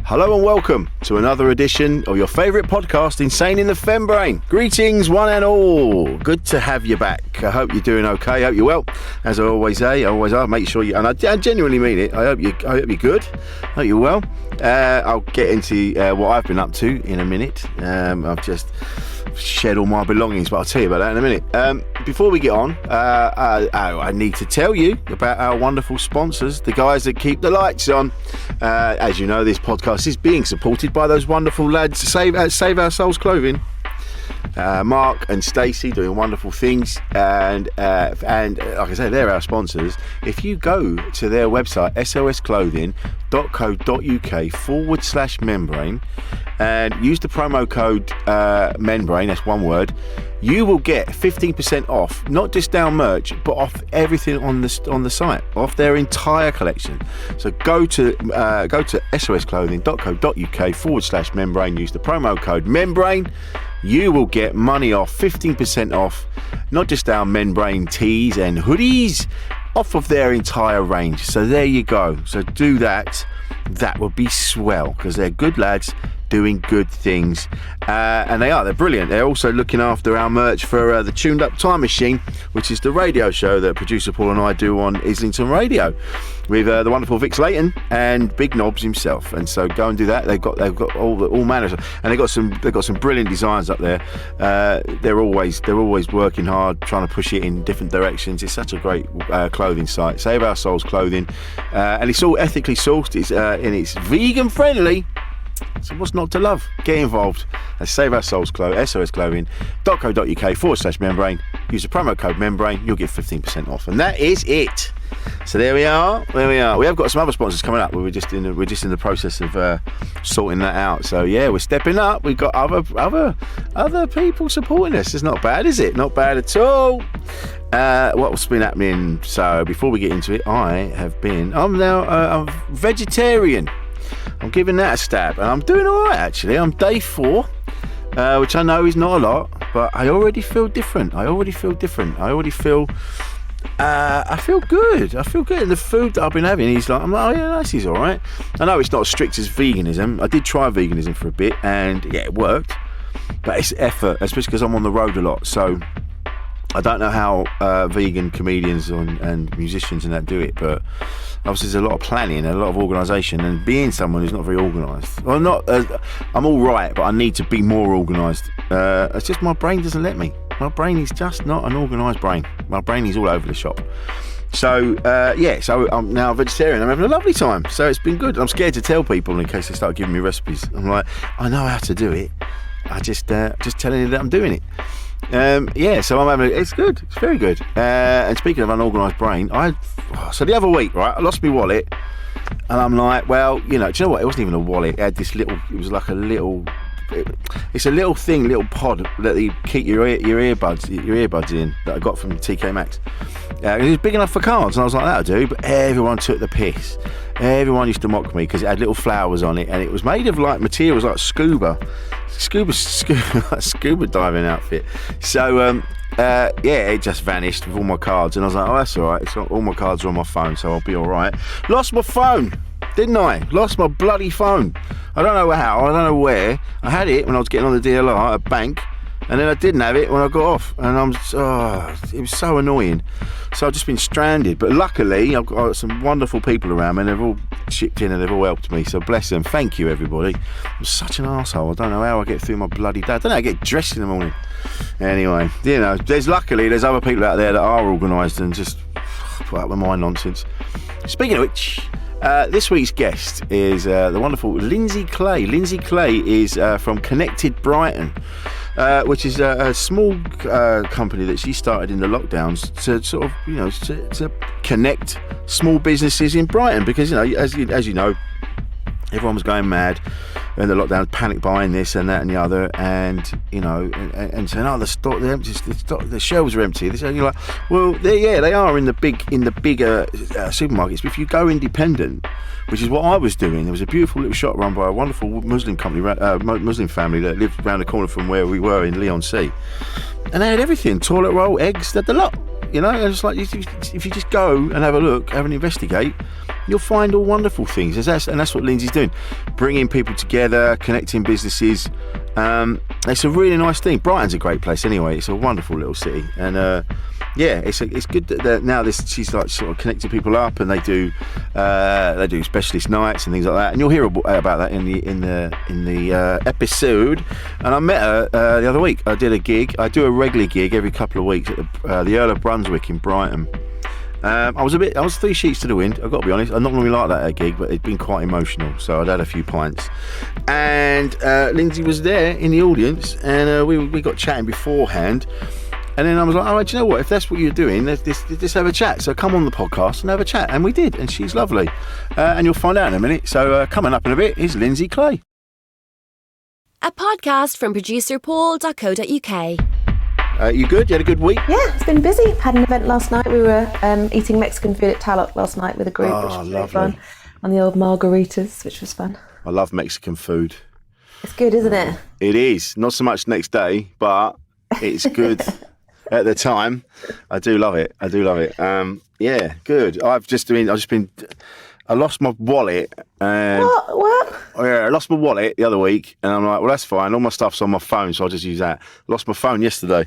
Hello and welcome to another edition of your favourite podcast, Insane in the Fembrain. Greetings one and all. Good to have you back. I hope you're doing okay. I hope you're well. As I always say, make sure you, and I genuinely mean it, I hope you're good. I hope you're well. I'll get into what I've been up to in a minute. I've just shed all my belongings, but I'll tell you about that in a minute. Before we get on, I need to tell you about our wonderful sponsors, the guys that keep the lights on. As you know, this podcast is being supported by those wonderful lads, Save Our Souls Clothing. Mark and Stacey doing wonderful things, and like I say, they're our sponsors. If you go to their website, sosclothing.co.uk/membrane, and use the promo code membrane, that's one word, you will get 15% off, not just our merch, but off everything on the site, off their entire collection. So go to sosclothing.co.uk/membrane, use the promo code membrane. You will get money off, 15% off, not just our membrane tees and hoodies, off of their entire range. So there you go. So do that. That would be swell, because they're good lads doing good things, and they're brilliant. They're also looking after our merch for the Tuned Up Time Machine, which is the radio show that producer Paul and I do on Islington Radio with the wonderful Vic Slayton and Big Knobs himself. And so go and do that. They've got all manners, and they've got some brilliant designs up there. They're always working hard, trying to push it in different directions. It's such a great clothing site. Save Our Souls Clothing, and it's all ethically sourced. It's vegan friendly. So what's not to love? Get involved at Save Our Souls sosclothing.co.uk/membrane. Use the promo code membrane. You'll get 15% off, and that is it. So there we are. We have got some other sponsors coming up. We're just in the process of sorting that out. So yeah, we're stepping up. We've got other people supporting us. It's not bad, is it? Not bad at all. What's been happening? So before we get into it, I'm now a vegetarian. I'm giving that a stab, and I'm doing all right, actually. I'm day 4, which I know is not a lot, but I already feel different. I feel good. And the food that I've been having, I'm like, oh yeah, this is all right. I know it's not as strict as veganism. I did try veganism for a bit, and yeah, it worked, but it's effort, especially because I'm on the road a lot. So I don't know how vegan comedians and musicians and that do it, but obviously there's a lot of planning and a lot of organisation, and being someone who's not very organised, well, I'm all right, but I need to be more organised. It's just my brain doesn't let me. My brain is just not an organised brain. My brain is all over the shop. So so I'm now a vegetarian. I'm having a lovely time. So it's been good. I'm scared to tell people in case they start giving me recipes. I'm like, I know how to do it. I just telling you that I'm doing it. So I'm having it's good. It's very good. And speaking of unorganised brain, so the other week, right, I lost my wallet, and I'm like, well, do you know what? It wasn't even a wallet. It had this little. It was like a little. It's a little pod that you keep your earbuds in, that I got from TK Maxx. It was big enough for cards, and I was like, that'll do. But everyone took the piss. Everyone used to mock me because it had little flowers on it, and it was made of like materials like scuba diving outfit. So it just vanished with all my cards, and I was like, oh, that's all right. All my cards are on my phone, so I'll be all right. Lost my phone, didn't I? Lost my bloody phone. I don't know how. I don't know where. I had it when I was getting on the DLR at bank, and then I didn't have it when I got off, and it was so annoying. So I've just been stranded, but luckily I've got some wonderful people around me, and they've all chipped in and they've all helped me, so bless them. Thank you, everybody. I'm such an arsehole. I don't know how I get through my bloody day. I don't know how I get dressed in the morning. Anyway, there's other people out there that are organised and just put up with my nonsense. Speaking of which, this week's guest is the wonderful Lyndsey Clay. Lyndsey Clay is from Connected Brighton, which is a small company that she started in the lockdowns to sort of, to connect small businesses in Brighton, because, as you know, everyone was going mad in the lockdown, panic buying this and that and the other, and saying, oh, the shelves are empty. And you're like, well, they are in the bigger supermarkets. But if you go independent, which is what I was doing, there was a beautiful little shop run by a wonderful Muslim company, Muslim family that lived around the corner from where we were in Leon C, and they had everything: toilet roll, eggs, the lot. And it's like, if you just go and have a look, have an investigate, you'll find all wonderful things. And that's what Lyndsey's doing, bringing people together, connecting businesses. It's a really nice thing. Brighton's a great place anyway. It's a wonderful little city, and it's good that now she's like sort of connecting people up, and they do specialist nights and things like that. And you'll hear about that in the episode. And I met her the other week. I did a gig. I do a regular gig every couple of weeks at the Earl of Brunswick in Brighton. I was 3 sheets to the wind, I've got to be honest. I'm not normally like that at a gig, but it'd been quite emotional, so I'd had a few pints. And Lyndsey was there in the audience, and we got chatting beforehand. And then I was like, all right, do you know what? If that's what you're doing, let's have a chat. So come on the podcast and have a chat. And we did, and she's lovely. And you'll find out in a minute. So coming up in a bit is Lyndsey Clay. A podcast from producer paul.co.uk. You good? You had a good week? Yeah, it's been busy. Had an event last night. We were eating Mexican food at Tallock last night with a group, which was really fun. On the old margaritas, which was fun. I love Mexican food. It's good, isn't it? It is. Not so much next day, but it's good at the time. I do love it. Yeah, good. I lost my wallet. And What? Yeah, I lost my wallet the other week, and I'm like, well, that's fine. All my stuff's on my phone, so I'll just use that. Lost my phone yesterday.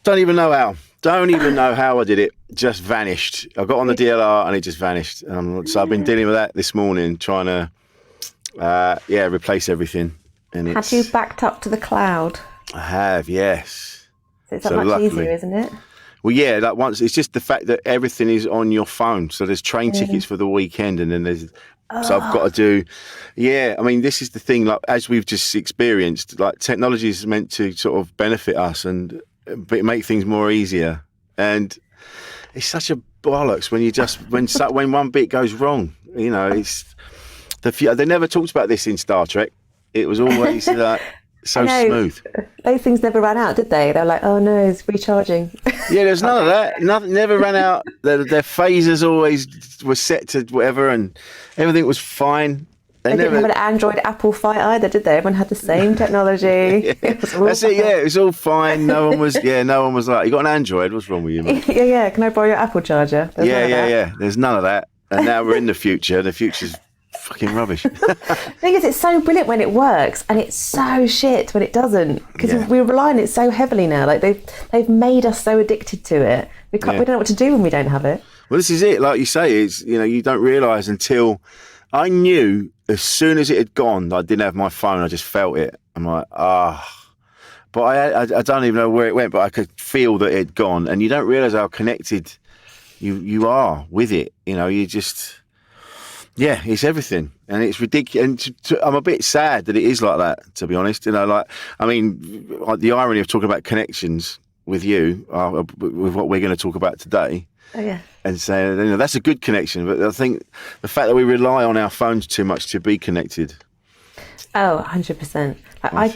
Don't even know how I did it. Just vanished. I got on the DLR and it just vanished. So I've been dealing with that this morning, trying to, replace everything. And Had you backed up to the cloud? I have, yes. So it's much easier, isn't it? Well, yeah, it's just the fact that everything is on your phone. So there's train tickets for the weekend, and then so I've got to do, I mean, this is the thing, like, as we've just experienced, like, technology is meant to sort of benefit us and make things more easier. And it's such a bollocks when one bit goes wrong, you know, they never talked about this in Star Trek. It was always so smooth. Those things never ran out, did they? They were like, oh no, it's recharging. Yeah, there's none of that. Nothing never ran out. Their phasers always were set to whatever, and everything was fine. They didn't have an Android Apple fight either, did they? Everyone had the same technology. That's it. Yeah, it was all fine. No one was like, you got an Android? What's wrong with you, mate? Yeah. Can I borrow your Apple charger? Yeah. There's none of that. And now we're in the future. The future's fucking rubbish. The thing is, it's so brilliant when it works, and it's so shit when it doesn't, because we rely on it so heavily now. Like they've made us so addicted to it. We don't know what to do when we don't have it. Well, this is it. Like you say, it's, you know, you don't realise until I knew as soon as it had gone that I didn't have my phone. I just felt it. I'm like, but I don't even know where it went, but I could feel that it had gone, and you don't realise how connected you are with it. You know, you just. Yeah, it's everything, and it's ridiculous. And I'm a bit sad that it is like that, to be honest. You know, like, I mean, the irony of talking about connections with you, with what we're going to talk about today. Oh, yeah. And saying, you know, that's a good connection, but I think the fact that we rely on our phones too much to be connected. Oh, 100%. I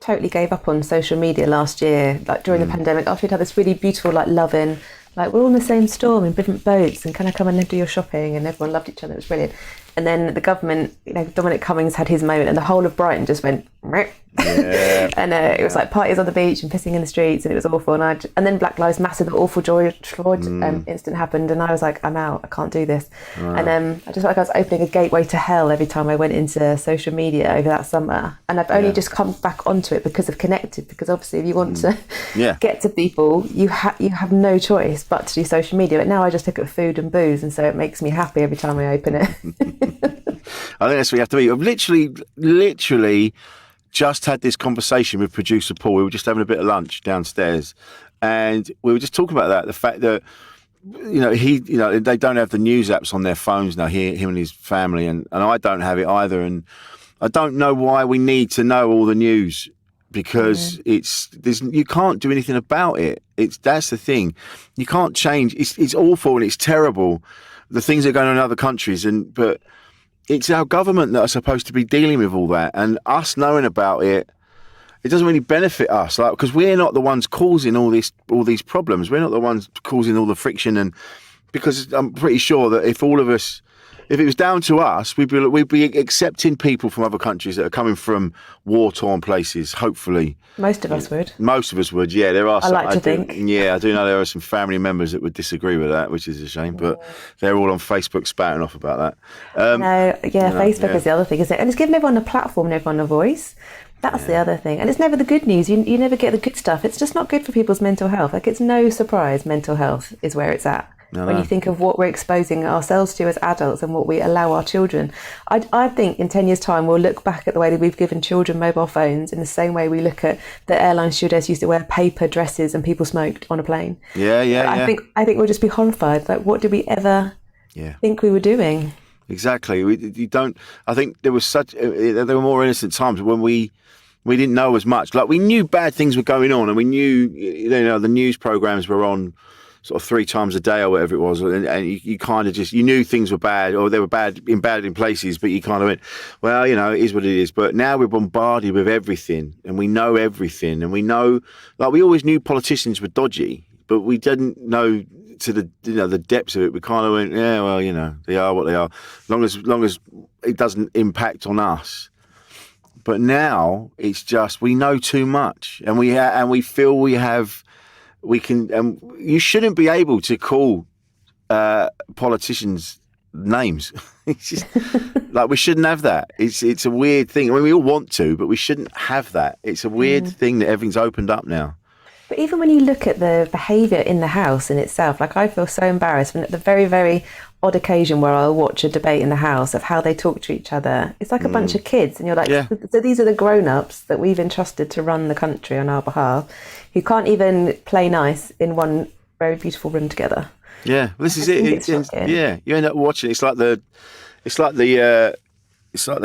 totally gave up on social media last year, like during the pandemic, after we'd had this really beautiful, like, loving, like, we're all in the same storm in different boats, and can I come and do your shopping? And everyone loved each other. It was brilliant. And then the government, you know, Dominic Cummings had his moment, and the whole of Brighton just went, meh. Yeah. And it was like parties on the beach and pissing in the streets, and it was awful. And then Black Lives Matter, the awful George Floyd incident happened, and I was like, I'm out. I can't do this. Wow. And I just felt like I was opening a gateway to hell every time I went into social media over that summer. And I've only just come back onto it because of Connected, because obviously if you want to get to people, you have no choice but to do social media. But now I just look at food and booze, and so it makes me happy every time I open it. I think that's what you have to be. I've literally just had this conversation with producer Paul. We were just having a bit of lunch downstairs, and we were just talking about that. The fact that, you know, they don't have the news apps on their phones now. Him and his family, and I don't have it either. And I don't know why we need to know all the news, because you can't do anything about it. That's the thing. You can't change. It's awful and it's terrible, the things that are going on in other countries, but it's our government that are supposed to be dealing with all that, and us knowing about it doesn't really benefit us, like, because we're not the ones causing all these problems. We're not the ones causing all the friction, and because I'm pretty sure that if all of us if it was down to us, we'd be accepting people from other countries that are coming from war-torn places. Hopefully, Most of us would. most of us would. Yeah, there are. I like to think. Yeah, I do know there are some family members that would disagree with that, which is a shame. But they're all on Facebook spouting off about that. Facebook is the other thing, isn't it? And it's giving everyone a platform and everyone a voice. That's the other thing. And it's never the good news. You never get the good stuff. It's just not good for people's mental health. Like, it's no surprise mental health is where it's at. When you think of what we're exposing ourselves to as adults and what we allow our children. I think in 10 years' time, we'll look back at the way that we've given children mobile phones in the same way we look at the airline stewardess used to wear paper dresses and people smoked on a plane. I think we'll just be horrified. Like, what did we ever think we were doing? Exactly. You don't. I think there were more innocent times when we didn't know as much. Like, we knew bad things were going on, and we knew, the news programs were on sort of 3 times a day or whatever it was, and you kind of you knew things were bad, or they were bad in places, but you kind of went, well, it is what it is. But now we're bombarded with everything, and we know everything, and we know, like, we always knew politicians were dodgy, but we didn't know to the depths of it. We kind of went, yeah, well, they are what they are, long as it doesn't impact on us. But now it's just, we know too much, and we feel we can. You shouldn't be able to call politicians names. It's just like, we shouldn't have that. It's a weird thing. I mean, we all want to, but we shouldn't have that. It's a weird thing that everything's opened up now. But even when you look at the behaviour in the house in itself, like, I feel so embarrassed when, at the very, very odd occasion where I'll watch a debate in the house of how they talk to each other, it's like a bunch of kids, and you're like, so these are the grown-ups that we've entrusted to run the country on our behalf, who can't even play nice in one very beautiful room together. Yeah, well, this is it. You end up watching. It's like the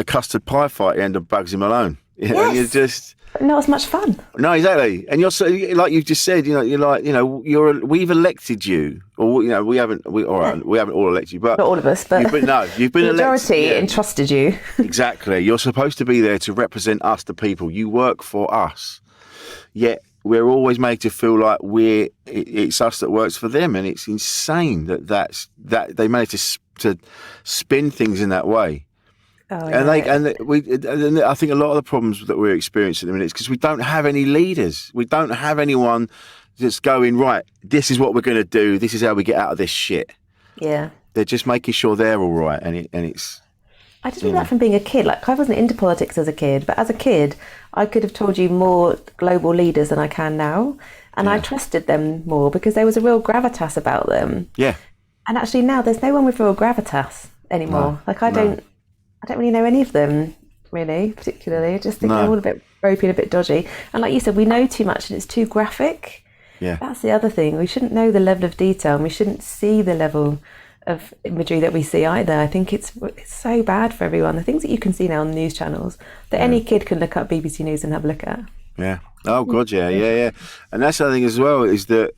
custard pie fight at the end of Bugsy Malone. Yes. You're just. Not as much fun. No, exactly. And you're so, like you've just said, we've elected you, or we haven't all elected you, but not all of us, but you've been elected. The majority entrusted you. Exactly. You're supposed to be there to represent us, the people. You work for us. Yet we're always made to feel like it's us that works for them, and it's insane that they manage to spin things in that way. Oh, yeah. And I think a lot of the problems that we're experiencing at the minute is because we don't have any leaders. We don't have anyone that's going, right, this is what we're going to do. This is how we get out of this shit. Yeah. They're just making sure they're all right. And it's. I just knew that from being a kid. Like, I wasn't into politics as a kid, but as a kid, I could have told you more global leaders than I can now. And I trusted them more because there was a real gravitas about them. Yeah. And actually now there's no one with real gravitas anymore. I don't really know any of them, really, particularly. I just think they're all a bit ropey and a bit dodgy. And like you said, we know too much and it's too graphic. Yeah. That's the other thing. We shouldn't know the level of detail, and we shouldn't see the level of imagery that we see either. I think it's so bad for everyone. The things that you can see now on the news channels that any kid can look up BBC News and have a look at. Yeah. Oh, God, yeah. And that's the other thing as well, is that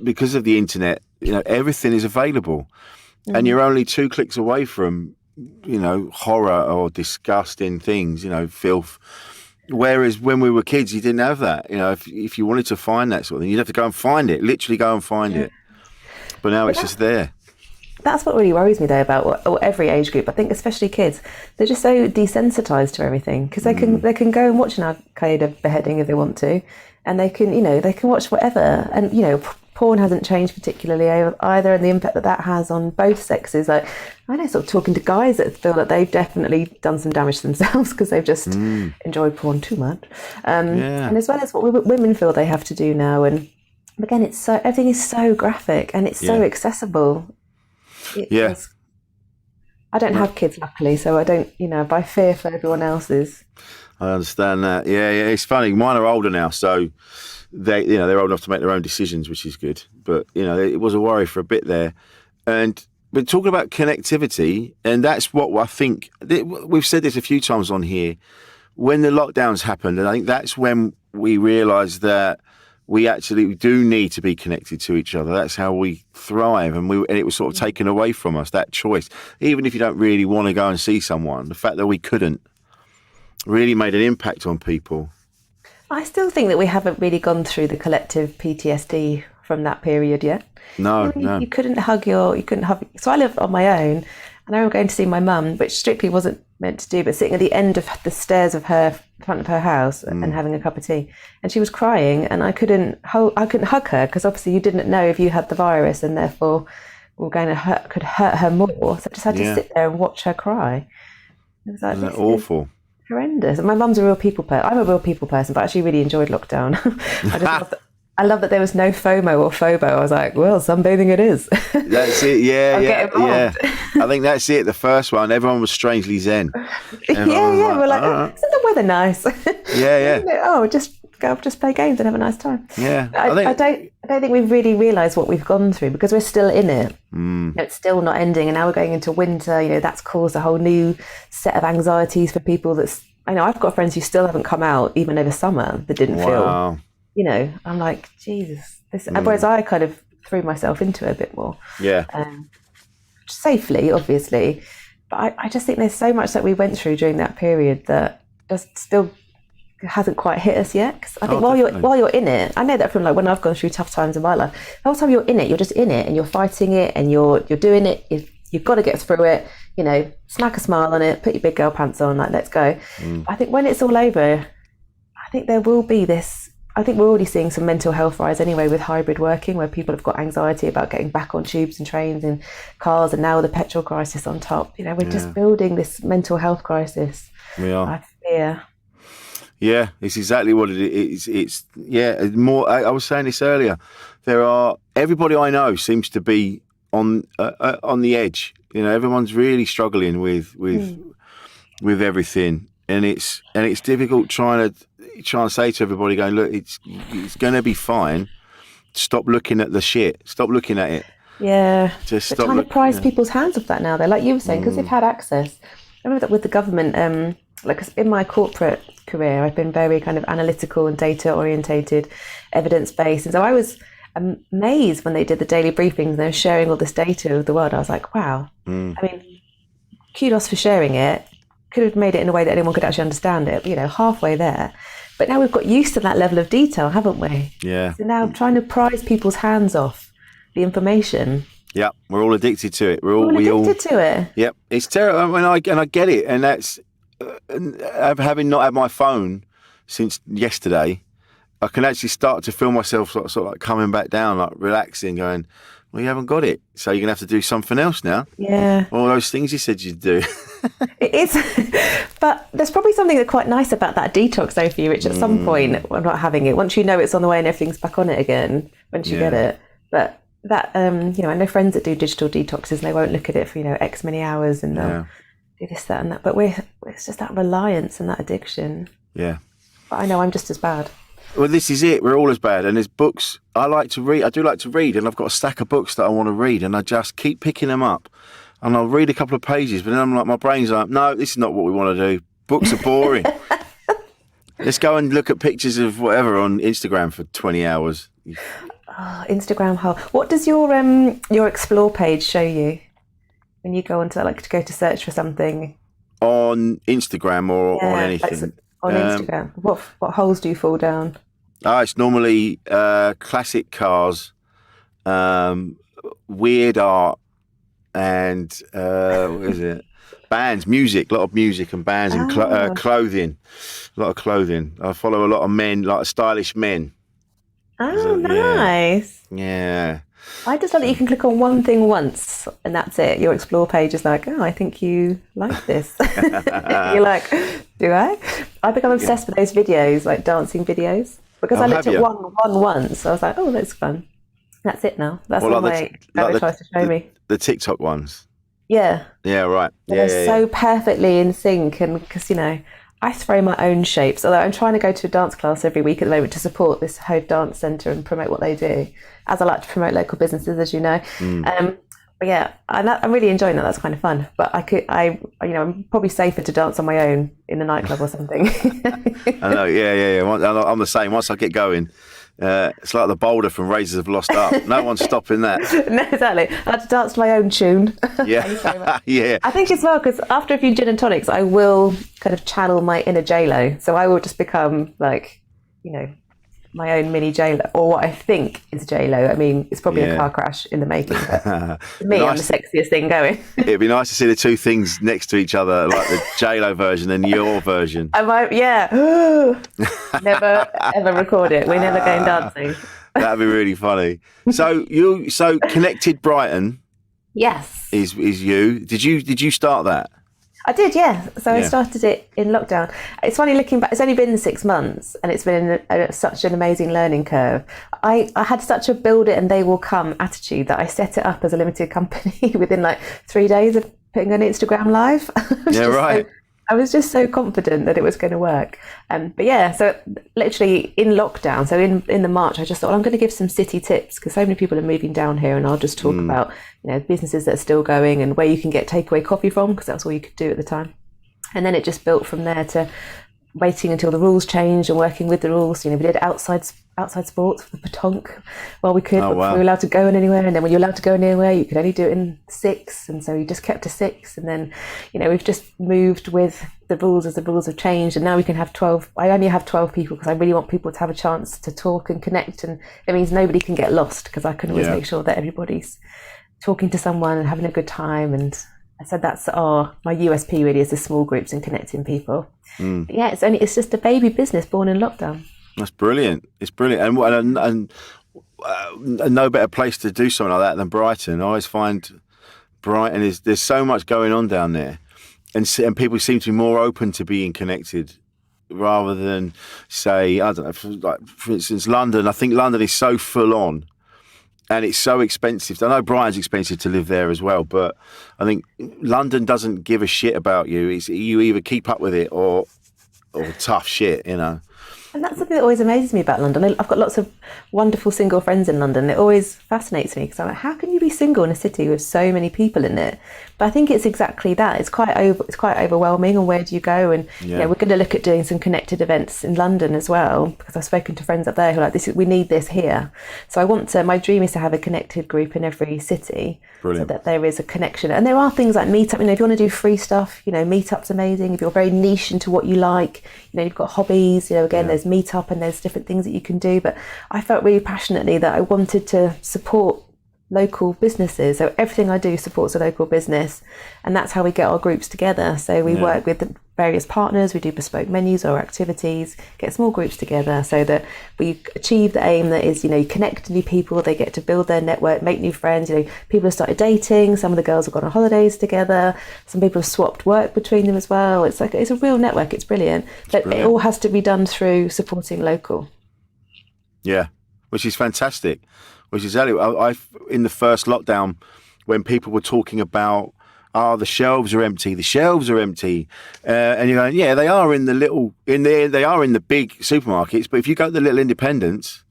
because of the internet, everything is available. And you're only 2 clicks away from horror or disgusting things, filth. Whereas when we were kids, you didn't have that. If you wanted to find that sort of thing, you'd have to go and find it, literally go and find it. But now it's just there. That's what really worries me, though, about every age group. I think especially kids, they're just so desensitized to everything because they can go and watch an Al-Qaeda beheading if they want to, and they can watch whatever. And porn hasn't changed particularly either, and the impact that has on both sexes. Like, I know, sort of talking to guys that feel that they've definitely done some damage to themselves because they've just enjoyed porn too much. And as well as what women feel they have to do now. And again, everything is so graphic and it's so accessible. I don't have kids, luckily, so I don't, but I fear for everyone else's. I understand that. Yeah, it's funny. Mine are older now, so they're old enough to make their own decisions, which is good. But it was a worry for a bit there. And we're talking about connectivity, and that's what I think. We've said this a few times on here. When the lockdowns happened, and I think that's when we realised that we actually do need to be connected to each other. That's how we thrive, and it was sort of taken away from us, that choice. Even if you don't really want to go and see someone, the fact that we couldn't really made an impact on people. I still think that we haven't really gone through the collective PTSD from that period yet. No. You couldn't hug so I live on my own, And I remember going to see my mum, which strictly wasn't meant to do, but sitting at the end of the stairs of her front of her house and having a cup of tea. And she was crying, and I couldn't hug her because obviously you didn't know if you had the virus, and therefore we were going to could hurt her more. So I just had to sit there and watch her cry. It was like, Isn't that awful? Horrendous. And my mum's a real people person. I'm a real people person, but I actually really enjoyed lockdown. I love that there was no FOMO or FOBO. I was like, well, sunbathing it is. That's it. Yeah. I think that's it. The first one, everyone was strangely zen. We're like, isn't the weather nice? Yeah. Just go up, just play games and have a nice time. Yeah. I don't think we've really realised what we've gone through because we're still in it. It's still not ending, and now we're going into winter. That's caused a whole new set of anxieties for people. I know I've got friends who still haven't come out even over summer that didn't feel. I'm like, Jesus. Whereas I kind of threw myself into it a bit more. Yeah. Safely, obviously. But I just think there's so much that we went through during that period that just still hasn't quite hit us yet. Because I think while you're in it, I know that from like when I've gone through tough times in my life, the whole time you're in it, you're just in it and you're fighting it and you're doing it. You've got to get through it. Smack a smile on it, put your big girl pants on, like, let's go. I think when it's all over, I think there will be this. I think we're already seeing some mental health rise anyway with hybrid working, where people have got anxiety about getting back on tubes and trains and cars, and now the petrol crisis on top. We're just building this mental health crisis. We are. I fear. Yeah, it's exactly what it is. It's more. I was saying this earlier. Everybody I know seems to be on the edge. Everyone's really struggling with everything, and it's difficult trying to say to everybody, going, look, it's going to be fine. Stop looking at the shit. Stop looking at it. Yeah. Just stop. They're trying to prise people's hands off that now. They're like you were saying, because they've had access. I remember that with the government, like in my corporate career, I've been very kind of analytical and data orientated, evidence based. And so I was amazed when they did the daily briefings and they were sharing all this data with the world. I was like, wow. I mean, kudos for sharing it. Could have made it in a way that anyone could actually understand it, but halfway there. But now we've got used to that level of detail, haven't we? Yeah. So now trying to prise people's hands off the information. Yeah, we're all addicted to it. We're all addicted to it. Yep, it's terrible. I get it, and that's having not had my phone since yesterday. I can actually start to feel myself sort of like coming back down, like relaxing, going, well, you haven't got it, so you're gonna have to do something else now. Yeah. All those things you said you'd do. It is, but there's probably something that's quite nice about that detox though for you, which at some point, I'm not having it. Once you know it's on the way and everything's back on it again, once you get it. But that, I know friends that do digital detoxes and they won't look at it for, X many hours and they'll do this, that and that. But it's just that reliance and that addiction. Yeah. But I know I'm just as bad. Well, this is it. We're all as bad. And there's books. I like to read. I do like to read. And I've got a stack of books that I want to read. And I just keep picking them up. And I'll read a couple of pages. But then I'm like, my brain's like, no, this is not what we want to do. Books are boring. Let's go and look at pictures of whatever on Instagram for 20 hours. Oh, Instagram hole. What does your explore page show you when you go onto to go to search for something? On Instagram or on anything? On Instagram. What holes do you fall down? It's normally classic cars, weird art, and what is it? Bands, music, a lot of music and bands and clothing. A lot of clothing. I follow a lot of men, like stylish men. Oh, nice. Yeah. I just love that you can click on one thing once and that's it. Your explore page is like, oh, I think you like this. You're like, do I? I become obsessed with those videos, like dancing videos. Because I looked at one once. I was like, oh, that's fun. That's it now. That's what my dad tries to show me. The TikTok ones. Yeah. Yeah, right. They're so perfectly in sync. And because, I throw my own shapes, although I'm trying to go to a dance class every week at the moment to support this Hove Dance Centre and promote what they do, as I like to promote local businesses, as you know. But yeah, I'm really enjoying that. That's kind of fun. But I'm probably safer to dance on my own in a nightclub or something. I know, yeah. I'm the same. Once I get going, it's like the boulder from Razors of Lost Art. No one's stopping that. No, exactly. I had to dance to my own tune. Yeah, yeah. I think as well, because after a few gin and tonics, I will kind of channel my inner J-Lo. So I will just become like, my own mini J-Lo, or what I think is J-Lo. I mean, it's probably a car crash in the making. But for me, I'm the sexiest thing going. It'd be nice to see the two things next to each other, like the J-Lo version and your version. Yeah. Never ever record it. We're never going dancing. That'd be really funny. So Connected Brighton. Yes. Is you? Did you start that? I did, yeah. So I started it in lockdown. It's funny looking back. It's only been 6 months, and it's been such an amazing learning curve. I had such a build it and they will come attitude that I set it up as a limited company within like 3 days of putting on Instagram live. Yeah, right. I was just so confident that it was going to work. But yeah, so literally in lockdown, so in the March, I just thought, I'm going to give some city tips because so many people are moving down here, and I'll just talk about, businesses that are still going and where you can get takeaway coffee from, because that's all you could do at the time. And then it just built from there to waiting until the rules changed and working with the rules. We did outside sports for the petanque while we could, but we were allowed to go in anywhere. And then when you're allowed to go in anywhere, you could only do it in 6. And so you just kept to 6. And then, we've just moved with the rules as the rules have changed. And now we can have 12. I only have 12 people because I really want people to have a chance to talk and connect. And it means nobody can get lost because I can always make sure that everybody's talking to someone and having a good time. And I said that's my USP really, is the small groups and connecting people. But yeah, it's just a baby business born in lockdown. That's brilliant. It's brilliant, and no better place to do something like that than Brighton. I always find Brighton there's so much going on down there, and people seem to be more open to being connected rather than, say, I don't know, for instance, London. I think London is so full on. And it's so expensive. I know Brighton's expensive to live there as well, but I think London doesn't give a shit about you. You either keep up with it or tough shit, And that's something that always amazes me about London. I've got lots of wonderful single friends in London. It always fascinates me because I'm like, how can you be single in a city with so many people in it? But I think it's exactly that. It's quite overwhelming. And where do you go? And we're going to look at doing some connected events in London as well, because I've spoken to friends up there who are like, we need this here. So my dream is to have a connected group in every city. Brilliant. So that there is a connection. And there are things like Meetup. If you want to do free stuff, Meetup's amazing. If you're very niche into what you like, you've got hobbies, there's Meetup and there's different things that you can do. But I felt really passionately that I wanted to support local businesses. So everything I do supports a local business, and that's how we get our groups together. So we work with various partners, we do bespoke menus or activities, get small groups together so that we achieve the aim that is, connect new people, they get to build their network, make new friends. People have started dating, some of the girls have gone on holidays together, some people have swapped work between them as well. It's a real network, it's brilliant. But it all has to be done through supporting local. Yeah, which is fantastic. Which is exactly, in the first lockdown, when people were talking about, the shelves are empty, and you're going, yeah, they are in the big supermarkets, but if you go to the little independents,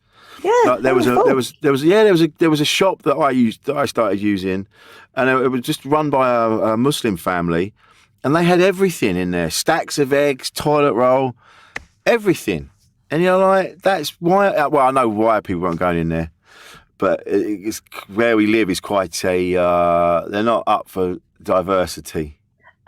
there was a shop that I started using, and it was just run by a Muslim family, and they had everything in there, stacks of eggs, toilet roll, everything, and you're like, that's why. Well, I know why people weren't going in there. But it's, where we live is quite they're not up for diversity.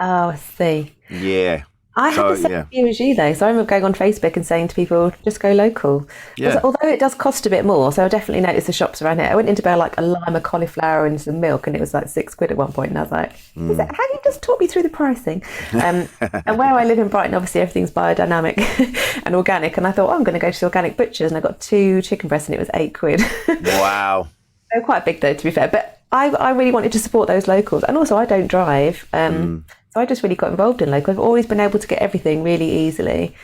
Oh, I see. Yeah. I had the same view as you though. So I remember going on Facebook and saying to people, just go local. Yeah. Although it does cost a bit more, so I definitely noticed the shops around here. I went in to buy like a lime, a cauliflower and some milk, and it was like £6 at one point. And I was like, how can you just talk me through the pricing? And where I live in Brighton, obviously everything's biodynamic and organic. And I thought, I'm going to go to the organic butchers, and I got 2 chicken breasts and it was £8. Wow. They're quite big though, to be fair. But I really wanted to support those locals. And also I don't drive. So I just really got involved in local. I've always been able to get everything really easily.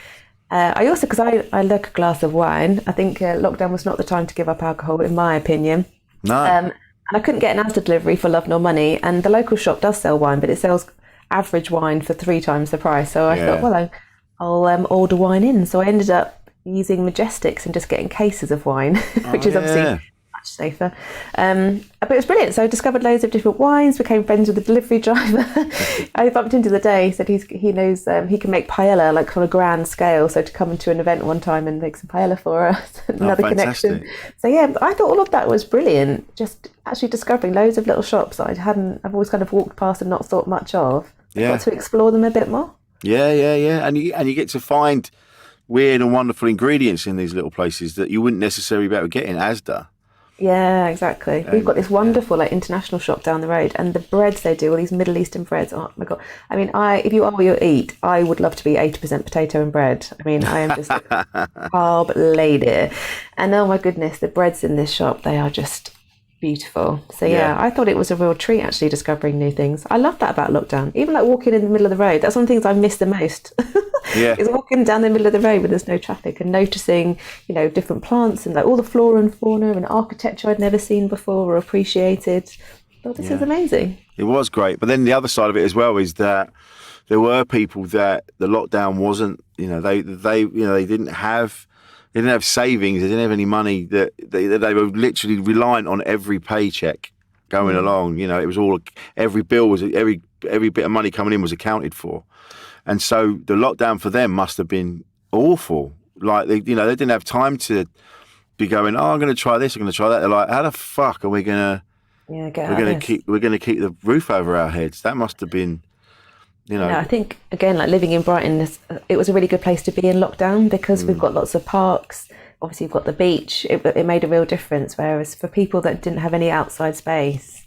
I also, because I like a glass of wine, I think lockdown was not the time to give up alcohol, in my opinion. No. And I couldn't get an Asda delivery for love nor money. And the local shop does sell wine, but it sells average wine for 3 times the price. So I thought, well, I'll order wine in. So I ended up using Majestics and just getting cases of wine, which is obviously safer. But it was brilliant. So I discovered loads of different wines, became friends with the delivery driver. I bumped into the day, said he knows he can make paella like on a grand scale. So to come to an event one time and make some paella for us, another connection. So yeah, I thought all of that was brilliant. Just actually discovering loads of little shops that I've always kind of walked past and not thought much of. I got to explore them a bit more. Yeah. And you get to find weird and wonderful ingredients in these little places that you wouldn't necessarily be able to get in Asda. Yeah, exactly. We've got this wonderful like international shop down the road, and the breads they do, all these Middle Eastern breads. Oh my God! I mean, if you are what you eat, I would love to be 80% potato and bread. I mean, I am just a carb lady, and oh my goodness, the breads in this shop, they are just beautiful. So yeah, I thought it was a real treat actually discovering new things. I love that about lockdown. Even like walking in the middle of the road, that's one of the things I miss the most. Is walking down the middle of the road when there's no traffic and noticing, different plants and like all the flora and fauna and architecture I'd never seen before or appreciated. Thought this is amazing. It was great, but then the other side of it as well is that there were people that the lockdown wasn't. They didn't have savings. They didn't have any money. That they were literally reliant on every paycheck going along. It was all, every bill was, every bit of money coming in was accounted for. And so the lockdown for them must have been awful. Like they didn't have time to be going, I'm going to try this, I'm going to try that. They're like, how the fuck are we going to? We're going to keep the roof over our heads. That must have been, I think again, like living in Brighton, it was a really good place to be in lockdown because we've got lots of parks. Obviously, we've got the beach. It made a real difference. Whereas for people that didn't have any outside space.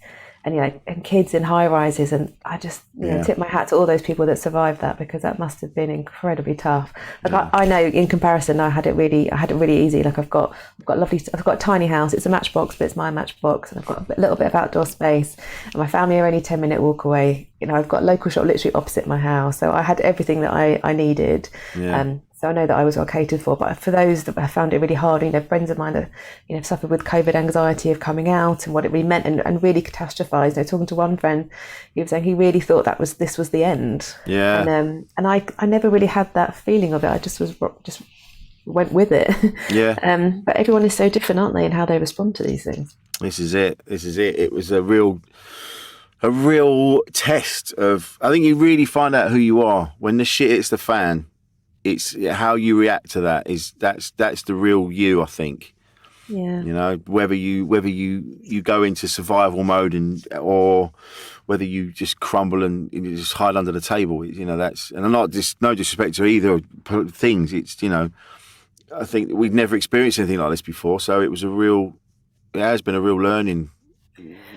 And kids in high rises, and I just tip my hat to all those people that survived that, because that must have been incredibly tough. Like I know in comparison, I had it really easy. Like I've got a tiny house. It's a matchbox, but it's my matchbox, and I've got a little bit of outdoor space. And my family are only 10-minute walk away. I've got a local shop literally opposite my house, so I had everything that I needed. So I know that I was well catered for, but for those that have found it really hard, friends of mine that, suffered with COVID anxiety of coming out and what it really meant, and really catastrophized. Talking to one friend, he was saying he really thought this was the end. Yeah. And I never really had that feeling of it. I just went with it. Yeah. But everyone is so different, aren't they, in how they respond to these things? This is it. It was a real test of, I think you really find out who you are when the shit hits the fan. It's how you react to that that's the real you, I think. Yeah. Whether you go into survival mode or whether you just crumble and you just hide under the table. That's, and I'm not just, no disrespect to either things. It's I think we've never experienced anything like this before, so it has been a real learning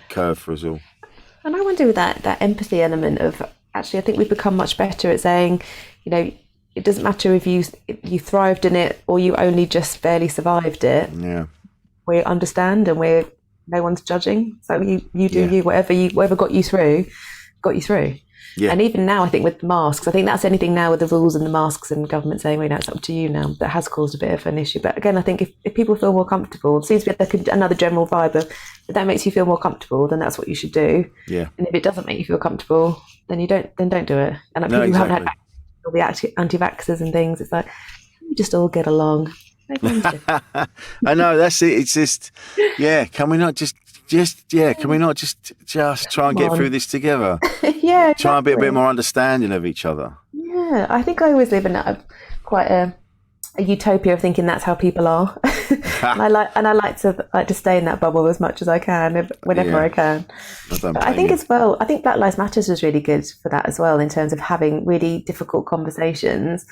curve for us all. And I wonder with that empathy element of, actually, I think we've become much better at saying, it doesn't matter if you thrived in it or you only just barely survived it. Yeah, we understand, and no one's judging. So you do you, whatever got you through. Yeah. And even now, I think with the masks, I think that's anything now with the rules and the masks and government saying, it's up to you now. That has caused a bit of an issue. But again, I think if people feel more comfortable, it seems to be another general vibe of, if that makes you feel more comfortable, then that's what you should do. Yeah. And if it doesn't make you feel comfortable, then don't do it. And people who haven't had all the anti-vaxxers and things, it's like, we just all get along. I know, that's it. It's just, can we not just can we not just try and get through this together? Yeah, exactly. Try and be a bit more understanding of each other. Yeah, I think I always live in quite a utopia of thinking that's how people are. and I like to stay in that bubble as much as I can, whenever I can. But I think as well, Black Lives Matter was really good for that as well, in terms of having really difficult conversations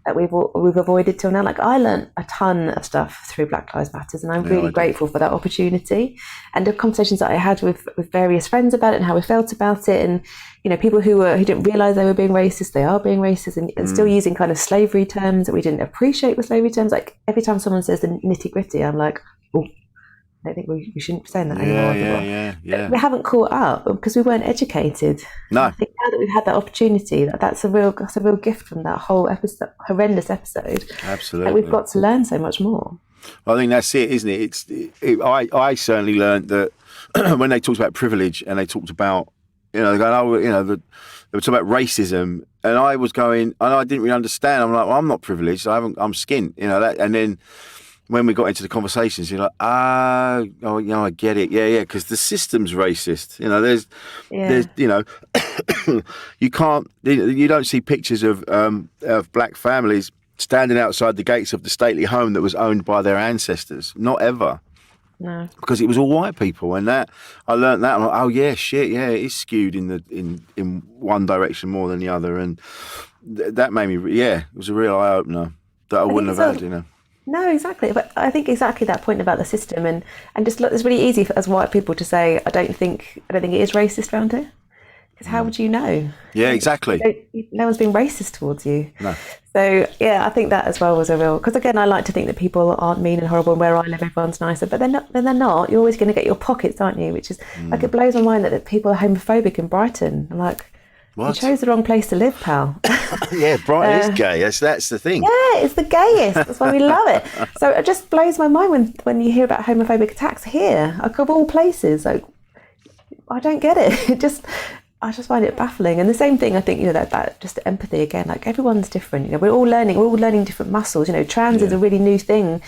that we've avoided till now. Like, I learned a ton of stuff through Black Lives Matter, and I'm really grateful for that opportunity, and the conversations that I had with various friends about it and how we felt about it, and people who didn't realise they were being racist, they are being racist, and still using kind of slavery terms that we didn't appreciate with slavery terms. Like, every time someone says the nitty gritty, I'm like, oh, I don't think we shouldn't be saying that anymore. Yeah. We haven't caught up because we weren't educated. No. I think now that we've had that opportunity, that's a real gift from that whole horrendous episode. Absolutely. That we've got to learn so much more. Well, I think that's it, isn't it? I certainly learned that when they talked about privilege and they talked about, they were talking about racism, and I was going, and I didn't really understand. I'm like, well, I'm not privileged. I'm skint, and then when we got into the conversations, you're like, I get it. Yeah. Because the system's racist. There's, you don't see pictures of black families standing outside the gates of the stately home that was owned by their ancestors. Not ever. No. Because it was all white people, and that I learned that. I'm like, oh yeah, shit, yeah, it is skewed in one direction more than the other, and that made me, it was a real eye opener. that I wouldn't have had, you know. No, exactly. But I think exactly that point about the system and just look, it's really easy as white people to say, I don't think it is racist around here. Because how would you know? Yeah, exactly. No one's been racist towards you. No. So, yeah, I think that as well was a real... Because, again, I like to think that people aren't mean and horrible and where I live, everyone's nicer. But they're not. You're always going to get your pockets, aren't you? Which is... Like, it blows my mind that people are homophobic in Brighton. I'm like... What? You chose the wrong place to live, pal. Yeah, Brighton is gay. That's the thing. Yeah, it's the gayest. That's why we love it. So it just blows my mind when you hear about homophobic attacks here. Like, of all places, like, I don't get it. I just find it baffling. And the same thing, I think, that just empathy again. Like, everyone's different. We're all learning different muscles. Trans is a really new thing.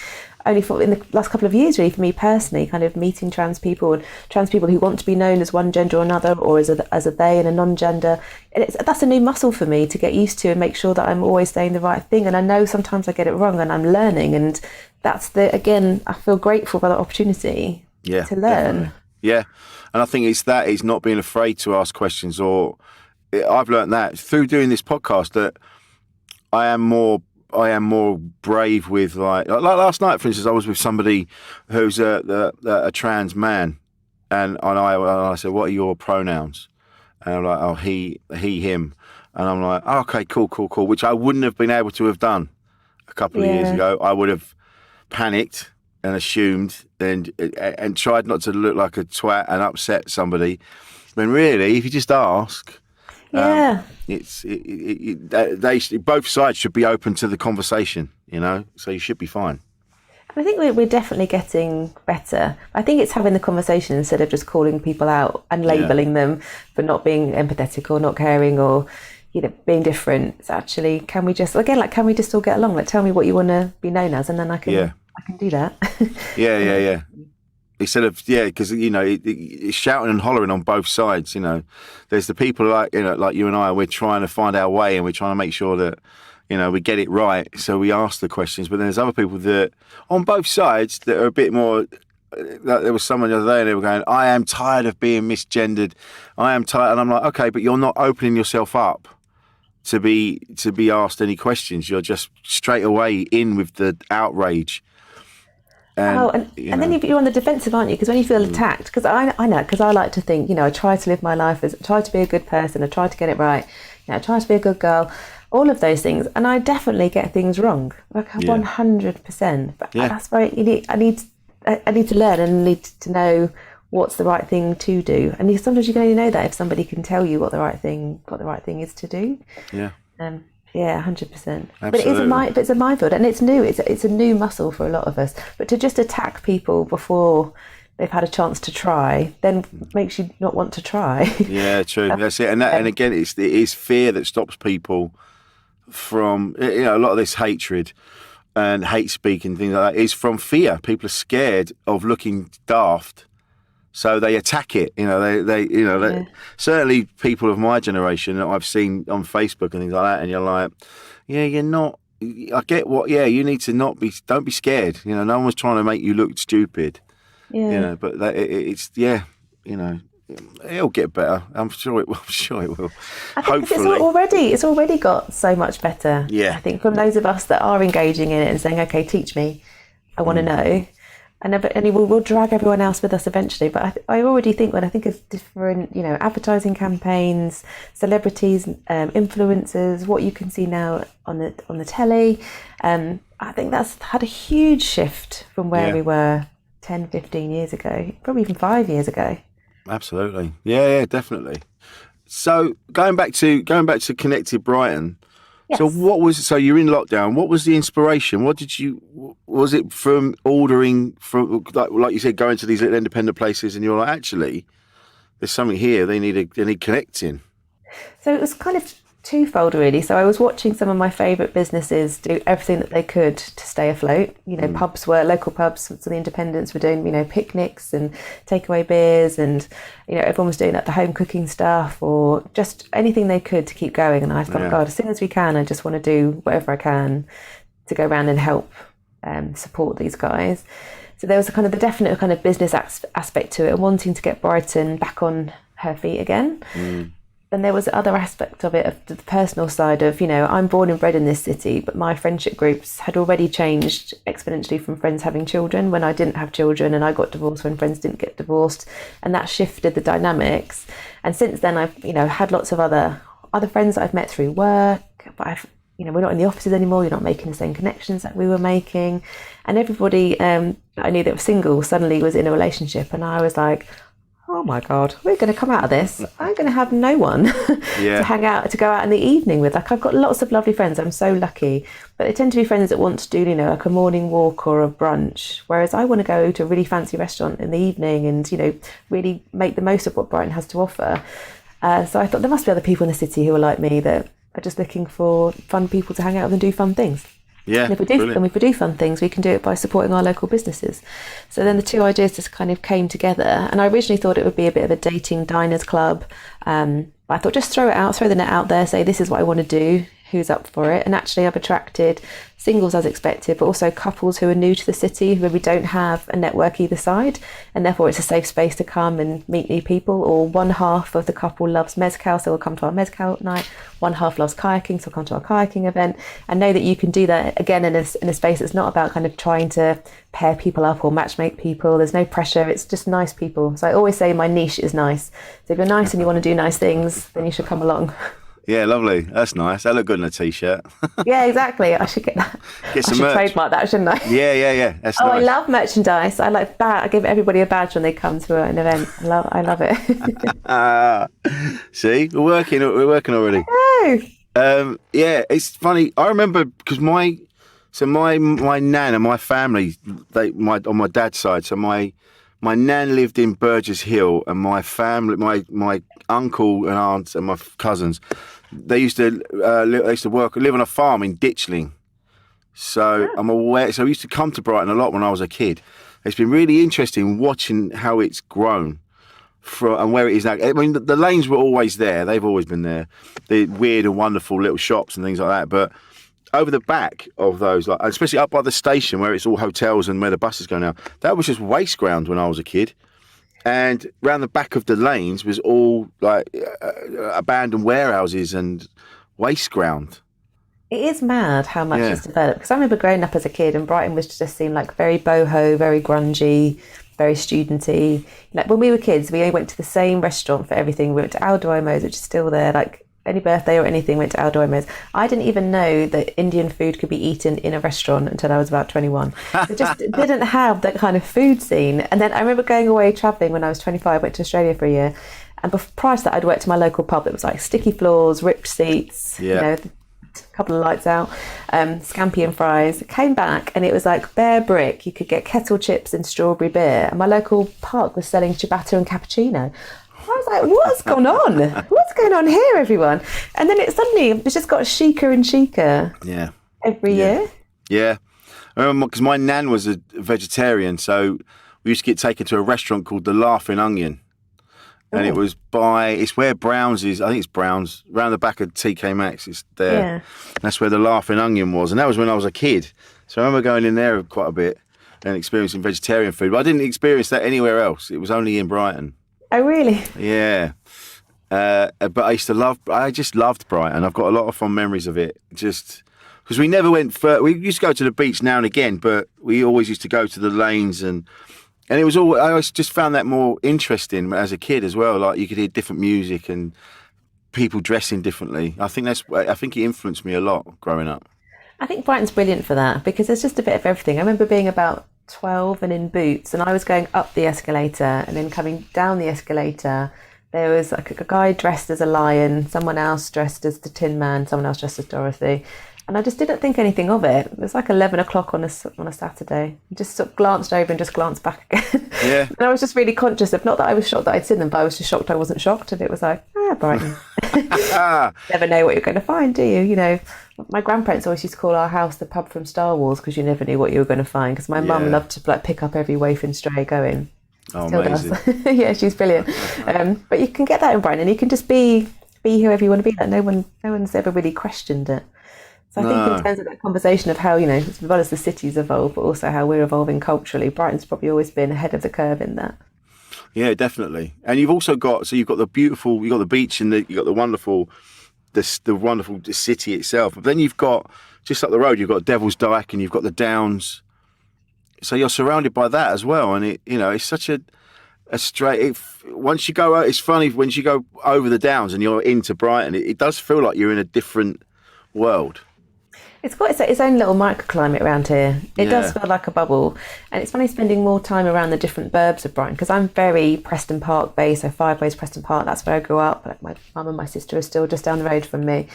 Only in the last couple of years, really, for me personally, kind of meeting trans people who want to be known as one gender or another, or as a they and a non-gender. And that's a new muscle for me to get used to and make sure that I'm always saying the right thing. And I know sometimes I get it wrong, and I'm learning. And that's I feel grateful for that opportunity to learn. Definitely. Yeah, and I think it's not being afraid to ask questions. I've learned that through doing this podcast that I am more brave with like last night, for instance, I was with somebody who's a trans man, and I said, "What are your pronouns?" And I'm like, "Oh, he, him," and I'm like, oh, "Okay, cool," which I wouldn't have been able to have done a couple of years ago. I would have panicked and assumed and tried not to look like a twat and upset somebody. When really, if you just ask. Both sides should be open to the conversation, so you should be fine. I think we're definitely getting better. I think it's having the conversation instead of just calling people out and labelling them for not being empathetic or not caring or being different. It's actually, can we just all get along? Like, tell me what you want to be known as, and then I can do that. Yeah. Instead of, because, it's shouting and hollering on both sides, There's the people like you and I, we're trying to find our way and we're trying to make sure that, we get it right. So we ask the questions. But then there's other people that, on both sides, that are a bit more, like there was someone the other day and they were going, I am tired of being misgendered. I am tired. And I'm like, okay, but you're not opening yourself up to be asked any questions. You're just straight away in with the outrage. And then you're on the defensive, aren't you? Because when you feel attacked, because I know, because I like to think, I try to live my life I try to be a good person, I try to get it right, I try to be a good girl, all of those things, and I definitely get things wrong, like 100%. But that's why I need to learn and need to know what's the right thing to do. And sometimes you can only know that if somebody can tell you what the right thing is to do. Yeah. 100%. But it's a minefield, and it's new. It's a new muscle for a lot of us. But to just attack people before they've had a chance to try, then makes you not want to try. Yeah, true. That's it. And again, it is fear that stops people from a lot of this hatred and hate speak and things like that is from fear. People are scared of looking daft. So they attack it, certainly people of my generation that I've seen on Facebook and things like that, and you're like, you're not, I get you need to don't be scared, no one was trying to make you look stupid, but it'll get better. I'm sure it will. Hopefully. It's already got so much better. Yeah. I think from those of us that are engaging in it and saying, okay, teach me, I want to know. And we'll drag everyone else with us eventually. But I already think when I think of different, advertising campaigns, celebrities, influencers, what you can see now on the telly, I think that's had a huge shift from where we were 10, 15 years ago, probably even 5 years ago. Absolutely. Yeah, definitely. So going back to Connected Brighton. Yes. So you're in lockdown. What was the inspiration? Was it from ordering from, like you said, going to these little independent places and you're like, actually, there's something here. They need connecting. So it was kind of twofold, really. So I was watching some of my favourite businesses do everything that they could to stay afloat. Local pubs, so the independents were doing, picnics and takeaway beers, and everyone was doing the home cooking stuff or just anything they could to keep going. And I thought, God, as soon as we can, I just want to do whatever I can to go around and help support these guys. So there was the definite business aspect to it, and wanting to get Brighton back on her feet again. then there was the other aspect of it, of the personal side of, I'm born and bred in this city, but my friendship groups had already changed exponentially from friends having children when I didn't have children, and I got divorced when friends didn't get divorced, and that shifted the dynamics. And since then, I've, had lots of other friends that I've met through work, but we're not in the offices anymore. You're not making the same connections that we were making, and everybody I knew that was single suddenly was in a relationship, and I was like, oh my God, we're going to come out of this. I'm going to have no one to go out in the evening with. Like, I've got lots of lovely friends. I'm so lucky. But they tend to be friends that want to do, like a morning walk or a brunch. Whereas I want to go to a really fancy restaurant in the evening and, really make the most of what Brighton has to offer. So I thought there must be other people in the city who are like me that are just looking for fun people to hang out with and do fun things. Yeah, and if we do fun things, we can do it by supporting our local businesses. So then the two ideas just kind of came together. And I originally thought it would be a bit of a dating diners club. But I thought, just throw the net out there, say this is what I want to do. Who's up for it? And actually I've attracted singles as expected, but also couples who are new to the city, who maybe don't have a network either side, and therefore it's a safe space to come and meet new people. Or one half of the couple loves mezcal, so we'll come to our mezcal night. One half loves kayaking, so we'll come to our kayaking event. And know that you can do that again in a space that's not about kind of trying to pair people up or matchmake people. There's no pressure, it's just nice people. So I always say my niche is nice. So if you're nice and you want to do nice things, then you should come along. Yeah, lovely. That's nice. That look good in a t-shirt. Yeah, I should get that. Get some I should merch. Trademark that, shouldn't I? Yeah. That's nice. I love merchandise. I give everybody a badge when they come to an event. I love it. See, we're working already. Yeah, it's funny. I remember because my nan and my family, on my dad's side. So my nan lived in Burgess Hill, and my family, my uncle and aunts and my cousins, they used to live on a farm in Ditchling. So I'm aware. So I used to come to Brighton a lot when I was a kid. It's been really interesting watching how it's grown and where it is now. I mean, the lanes were always there. They've always been there. The weird and wonderful little shops and things like that. But over the back of those, like especially up by the station where it's all hotels and where the buses go now, that was just waste ground when I was a kid. And round the back of the lanes was all like abandoned warehouses and waste ground. It is mad how much it's developed. Because I remember growing up as a kid and Brighton was just seemed like very boho, very grungy, very studenty. Like when we were kids, we went to the same restaurant for everything. We went to Al Duomo's, which is still there. Like any birthday or anything, went to Al Duomo's. I didn't even know that Indian food could be eaten in a restaurant until I was about 21. It just didn't have that kind of food scene. And then I remember going away travelling when I was 25, went to Australia for a year. And prior to that, I'd worked to my local pub. It was like sticky floors, ripped seats, a couple of lights out, scampi and fries. Came back and it was like bare brick. You could get kettle chips and strawberry beer. And my local park was selling ciabatta and cappuccino. I was like, what's going on? What's going on here, everyone? And then it's just got chicer and chicer every year. Yeah. I remember because my nan was a vegetarian, so we used to get taken to a restaurant called The Laughing Onion. And it's where Brown's is. I think it's Brown's, around the back of TK Maxx. It's there. Yeah. That's where The Laughing Onion was. And that was when I was a kid. So I remember going in there quite a bit and experiencing vegetarian food. But I didn't experience that anywhere else. It was only in Brighton. Oh, really? Yeah. But I just loved Brighton. I've got a lot of fond memories of it. Just because we never went we used to go to the beach now and again, but we always used to go to the lanes and it was all, I always just found that more interesting as a kid as well. Like you could hear different music and people dressing differently. I think it influenced me a lot growing up. I think Brighton's brilliant for that because there's just a bit of everything. I remember being about 12 and in boots, and I was going up the escalator and then coming down the escalator. There was like a guy dressed as a lion, someone else dressed as the Tin Man, someone else dressed as Dorothy. And I just didn't think anything of it. It was like 11 o'clock on a Saturday. I just sort of glanced over and just glanced back again. Yeah. And I was just really conscious of, not that I was shocked that I'd seen them, but I was just shocked I wasn't shocked. And it was like, Brighton. Never know what you're going to find, do you? You know, my grandparents always used to call our house the pub from Star Wars because you never knew what you were going to find. Because my mum loved to like pick up every waif and stray going. Oh, still amazing. Does. Yeah, she's brilliant. But you can get that in Brighton, and you can just be whoever you want to be. Like no one's ever really questioned it. So I think in terms of that conversation of how, you know, as well as the cities evolve, but also how we're evolving culturally, Brighton's probably always been ahead of the curve in that. Yeah, definitely. And you've also got you've got the beach and you've got the wonderful city itself. But then you've got just up the road, you've got Devil's Dyke and you've got the Downs. So you're surrounded by that as well, and it's such a straight. Once you go out, it's funny when you go over the Downs and you're into Brighton. It does feel like you're in a different world. It's got its own little microclimate around here. It does feel like a bubble. And it's funny spending more time around the different burbs of Brighton, because I'm very Preston Park based, so 5 Ways Preston Park, that's where I grew up. Like my mum and my sister are still just down the road from me.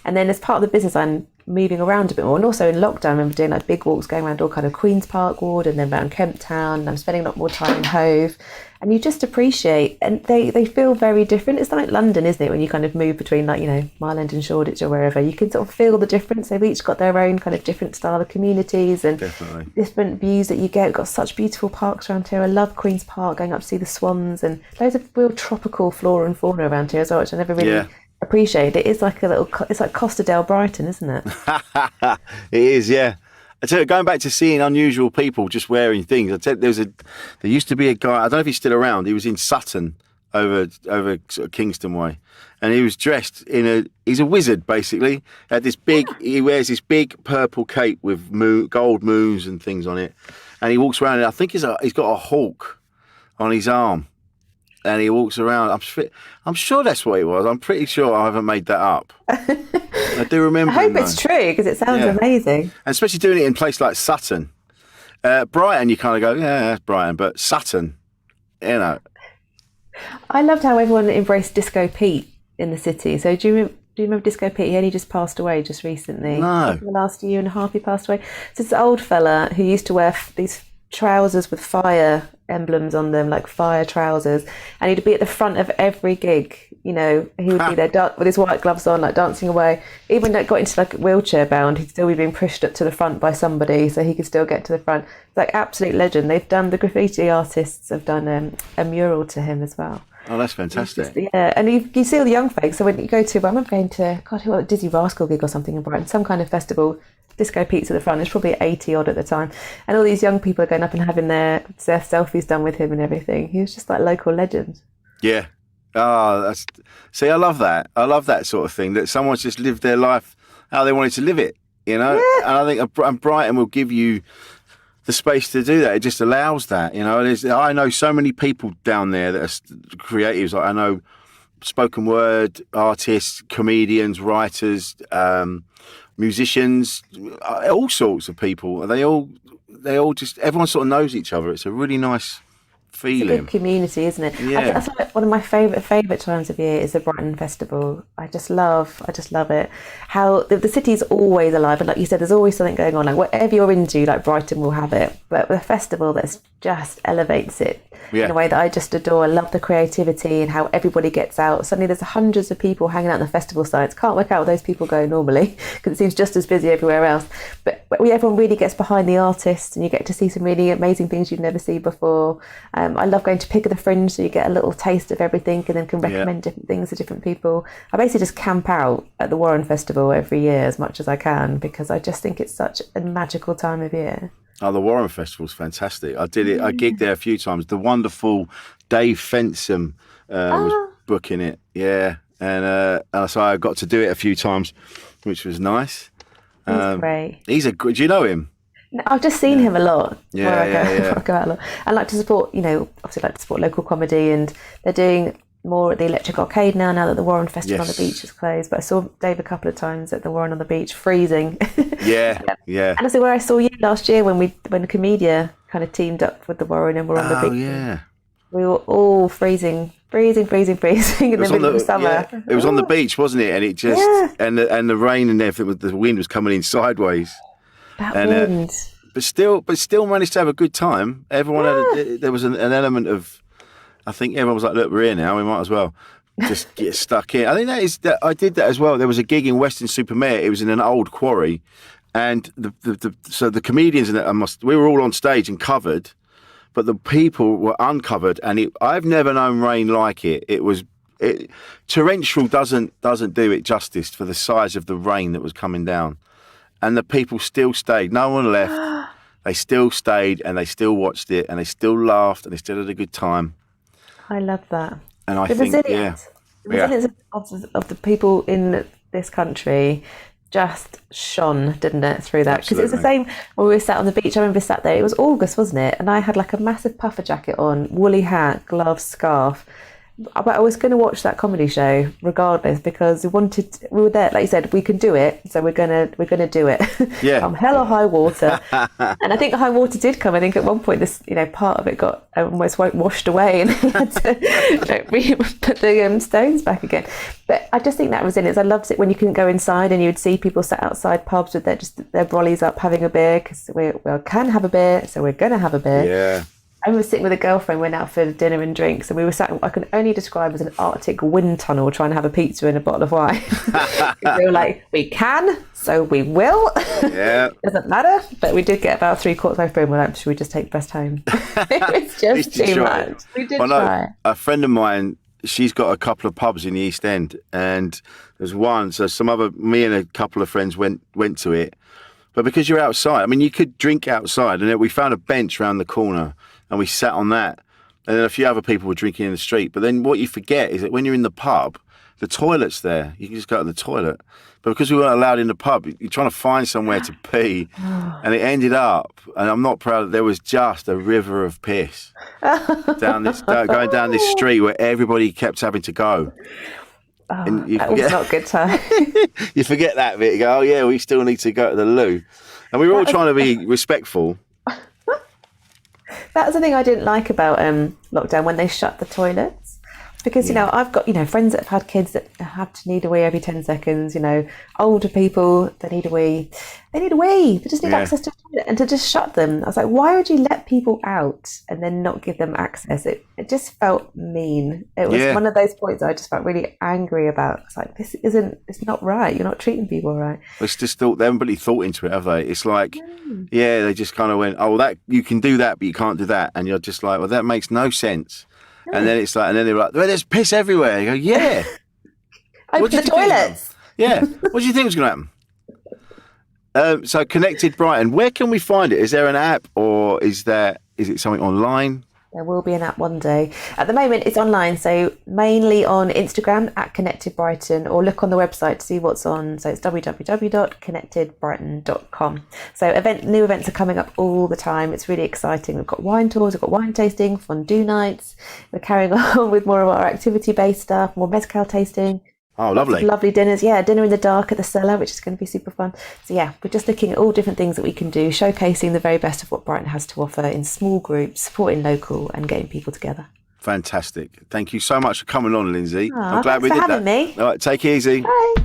And then as part of the business, I'm moving around a bit more. And also in lockdown, I remember doing like big walks, going around all kind of Queen's Park Ward and then around Kemp Town. And I'm spending a lot more time in Hove. And you just appreciate, and they feel very different. It's like London, isn't it? When you kind of move between Mile End and Shoreditch or wherever, you can sort of feel the difference. They've each got their own kind of different style of communities and different views that you get. We've got such beautiful parks around here. I love Queen's Park, going up to see the swans, and loads of real tropical flora and fauna around here as well, which I never really appreciate. It is like it's like Costa del Brighton, isn't it? It is, yeah. I tell you, going back to seeing unusual people just wearing things. I tell you, there used to be a guy. I don't know if he's still around. He was in Sutton over sort of Kingston way, and he was dressed he's a wizard basically. He wears this big purple cape with gold moons and things on it, and he walks around. And I think he's got a hawk on his arm, and he walks around. I'm sure that's what it was. I'm pretty sure I haven't made that up. I do remember. I hope it's true, because it sounds amazing. And especially doing it in a place like Sutton. Brighton, you kind of go, yeah, that's Brighton. But Sutton, I loved how everyone embraced Disco Pete in the city. So do you remember Disco Pete? He only just passed away just recently. No. The last year and a half he passed away. So it's an old fella who used to wear these trousers with fire emblems on them, like fire trousers, and he'd be at the front of every gig. He would be there with his white gloves on, like dancing away. Even when it got into like wheelchair bound, he'd still be being pushed up to the front by somebody so he could still get to the front. It's like absolute legend. The graffiti artists have done a mural to him as well. Oh, that's fantastic. And you see all the young folks. So when you go to, I remember going to, a Dizzy Rascal gig or something in Brighton, some kind of festival, Disco Pete's at the front. There's probably 80 odd at the time. And all these young people are going up and having their selfies done with him and everything. He was just like local legend. Yeah. Oh, I love that. I love that sort of thing, that someone's just lived their life how they wanted to live it, And I think Brighton will give you the space to do that. It just allows that, I know so many people down there that are creatives. Like I know spoken word artists, comedians, writers, musicians, all sorts of people. They all just, everyone sort of knows each other. It's a really nice feeling. It's a good community, isn't it? Yeah. That's like one of my favourite times of year is the Brighton Festival. I just love it. How the city's always alive, and like you said, there's always something going on. Like whatever you're into, like Brighton will have it. But the festival that's just elevates it in a way that I just adore. I love the creativity and how everybody gets out. Suddenly there's hundreds of people hanging out on the festival sites. Can't work out where those people go normally, because it seems just as busy everywhere else. But everyone really gets behind the artists, and you get to see some really amazing things you've never seen before. I love going to Pick of the Fringe, so you get a little taste of everything and then can recommend different things to different people. I basically just camp out at the Warren Festival every year as much as I can, because I just think it's such a magical time of year. Oh, the Warren Festival's fantastic. I did it. I gigged there a few times. The wonderful Dave Fensham was booking it. Yeah. And so I got to do it a few times, which was nice. He's great. Do you know him? I've just seen him a lot. I go out a lot. I like to support, obviously like to support local comedy, and they're doing more at the Electric Arcade now that the Warren Festival on the Beach is closed. But I saw Dave a couple of times at the Warren on the Beach, freezing. Yeah. And also where I saw you last year when Comedia kind of teamed up with the Warren and were on the beach. Oh, yeah. We were all freezing in the middle of the summer. Yeah. It was on the beach, wasn't it? And it just, and the rain and everything, the wind was coming in sideways. That wind. But still managed to have a good time. Everyone there was an element of, I think everyone was like, look, we're here now, we might as well just get stuck in. I think I did that as well. There was a gig in Weston-super-Mare. It was in an old quarry, and so the comedians we were all on stage and covered, but the people were uncovered, and I've never known rain like it. Torrential doesn't do it justice for the size of the rain that was coming down, and the people still stayed. No one left. They still stayed, and they still watched it, and they still laughed, and they still had a good time. I love that. And I The think, resilience, the resilience of the people in this country just shone, didn't it, through that? Because it was the same when we were sat on the beach. I remember sat there, it was August, wasn't it? And I had like a massive puffer jacket on, woolly hat, gloves, scarf. But I was going to watch that comedy show regardless because we were there, like you said, we can do it, so we're gonna do it. Yeah. Hell or high water. And I think high water did come. I think at one point this, part of it got almost washed away, and we had to put the stones back again. But I just think that resilience. I loved it when you couldn't go inside and you would see people sat outside pubs with their brollies up having a beer because we can have a beer, so we're going to have a beer. Yeah. I was sitting with a girlfriend, went out for dinner and drinks, and we were sat, I can only describe as an Arctic wind tunnel trying to have a pizza and a bottle of wine. We were like, we can, so we will. Yeah. Doesn't matter. But we did get about 3/4 way through and we're like, should we just take the best home? It was just too much. We did try. A friend of mine, she's got a couple of pubs in the East End, and there's one, so me and a couple of friends went to it. But because you're outside, I mean, you could drink outside, and we found a bench around the corner, and we sat on that. And then a few other people were drinking in the street. But then what you forget is that when you're in the pub, the toilet's there. You can just go to the toilet. But because we weren't allowed in the pub, you're trying to find somewhere to pee. And it ended up, and I'm not proud, there was just a river of piss going down this street where everybody kept having to go. Oh, that was not a good time. You forget that bit. You go, oh yeah, we still need to go to the loo. And we were all trying to be respectful. That was the thing I didn't like about lockdown, when they shut the toilets. Because, I've got, friends that have had kids that have to need a wee every 10 seconds, older people, they need a wee. They need a wee. They just need access to a toilet. And to just shut them, I was like, why would you let people out and then not give them access? It just felt mean. It was one of those points that I just felt really angry about. It's like, it's not right. You're not treating people right. It's just they haven't really thought into it, have they? It's like, they just kind of went, oh, that you can do that, but you can't do that. And you're just like, well, that makes no sense. And then it's like, and then they're like, well, there's piss everywhere. You go, yeah. Open the toilets. Yeah. What do you think was going to happen? So Connected Brighton, where can we find it? Is there an app, or is it something online? There will be an app one day. At the moment, it's online, so mainly on Instagram at Connected Brighton, or look on the website to see what's on. So it's www.connectedbrighton.com. So new events are coming up all the time. It's really exciting. We've got wine tours, we've got wine tasting, fondue nights. We're carrying on with more of our activity-based stuff, more mezcal tasting. Oh, lovely. Lovely dinners. Yeah, dinner in the dark at the cellar, which is going to be super fun. So yeah, we're just looking at all different things that we can do, showcasing the very best of what Brighton has to offer in small groups, supporting local and getting people together. Fantastic. Thank you so much for coming on, Lyndsey. I'm glad we did that. Thanks for having me. All right, take it easy. Bye.